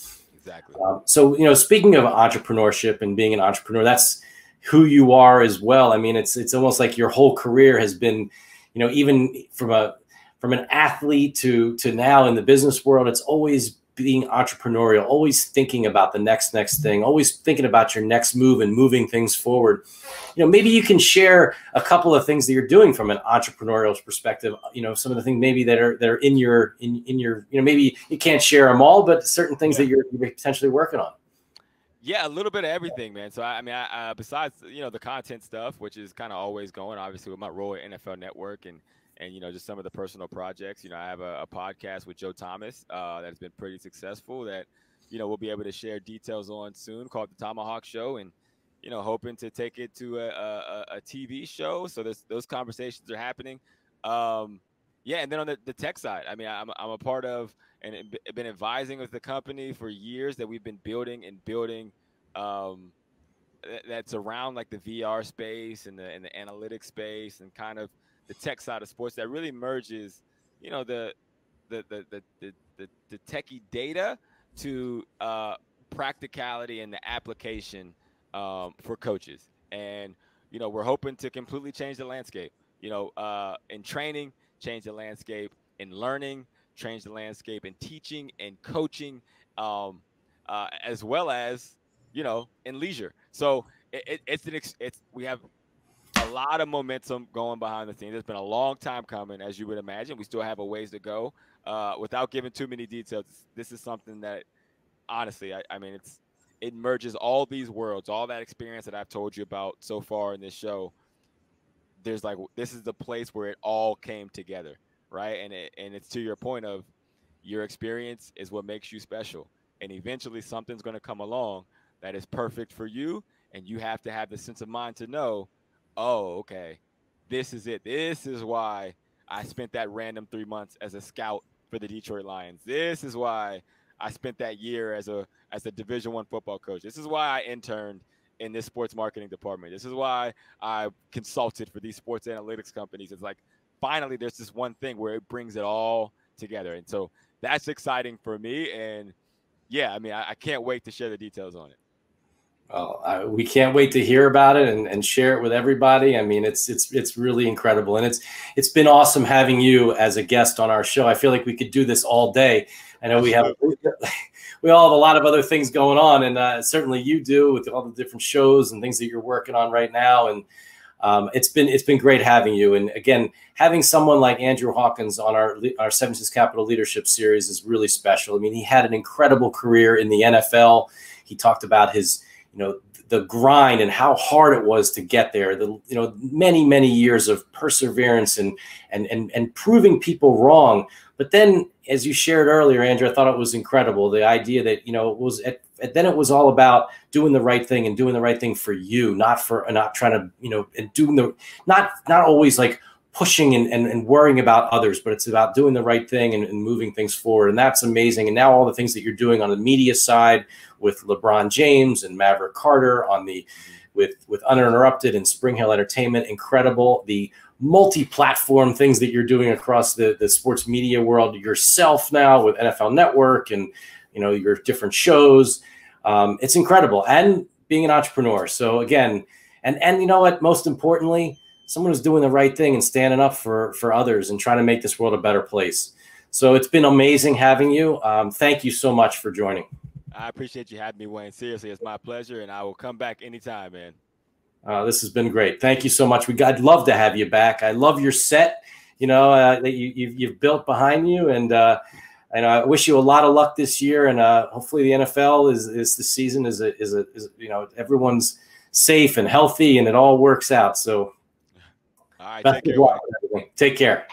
Exactly. So, speaking of entrepreneurship and being an entrepreneur, that's who you are as well. I mean, it's almost like your whole career has been, even from an athlete to now in the business world, it's always being entrepreneurial, always thinking about the next thing, always thinking about your next move and moving things forward. Maybe you can share a couple of things that you're doing from an entrepreneurial perspective. Some of the things maybe that are in your, maybe you can't share them all, but certain things that you're potentially working on. Yeah, a little bit of everything, man. So I besides the content stuff, which is kind of always going, obviously with my role at NFL Network and just some of the personal projects. I have a podcast with Joe Thomas that's been pretty successful that we'll be able to share details on soon, called The Tomahawk Show, and hoping to take it to a TV show. So those conversations are happening. Yeah, and then on the tech side, I'm a part of and been advising with the company for years that we've been building that's around like the VR space and the analytics space and kind of the tech side of sports that really merges, the techie data to practicality and the application for coaches. And, we're hoping to completely change the landscape, in training, change the landscape in learning, change the landscape in teaching and coaching, as well as, in leisure. So we have a lot of momentum going behind the scenes. It's been a long time coming, as you would imagine. We still have a ways to go. Without giving too many details, this is something that, honestly, I mean, it merges all these worlds, all that experience that I've told you about so far in this show. There's like, this is the place where it all came together, right? And it's to your point of, your experience is what makes you special. And eventually something's going to come along that is perfect for you. And you have to have the sense of mind to know, oh, okay, this is it. This is why I spent that random 3 months as a scout for the Detroit Lions. This is why I spent that year as a Division I football coach. This is why I interned in this sports marketing department. This is why I consulted for these sports analytics companies. It's like, finally, there's this one thing where it brings it all together. And so that's exciting for me. And yeah, I mean, I can't wait to share the details on it. Well, we can't wait to hear about it and share it with everybody. I mean, it's really incredible. And it's been awesome having you as a guest on our show. I feel like we could do this all day. I know we all have a lot of other things going on, and certainly you do, with all the different shows and things that you're working on right now. And it's been great having you. And again, having someone like Andrew Hawkins on our 76 Capital Leadership Series is really special. I mean, he had an incredible career in the NFL. He talked about his, the grind and how hard it was to get there. Many years of perseverance and proving people wrong. But then, as you shared earlier, Andrew, I thought it was incredible. The idea that, then it was all about doing the right thing and doing the right thing for you, not trying to, and doing not always like pushing and worrying about others, but it's about doing the right thing and moving things forward. And that's amazing. And now all the things that you're doing on the media side with LeBron James and Maverick Carter with Uninterrupted and Spring Hill Entertainment, incredible. The multi-platform things that you're doing across the sports media world yourself now with NFL Network and, your different shows. It's incredible. And being an entrepreneur. So again, and you know what, most importantly, someone who's doing the right thing and standing up for others and trying to make this world a better place. So it's been amazing having you. Thank you so much for joining. I appreciate you having me, Wayne. Seriously, it's my pleasure, and I will come back anytime, man. This has been great. Thank you so much. I'd love to have you back. I love your set, that you've built behind you, and I wish you a lot of luck this year. And hopefully the NFL is the season is everyone's safe and healthy, and it all works out. So, all right, take care. Take care.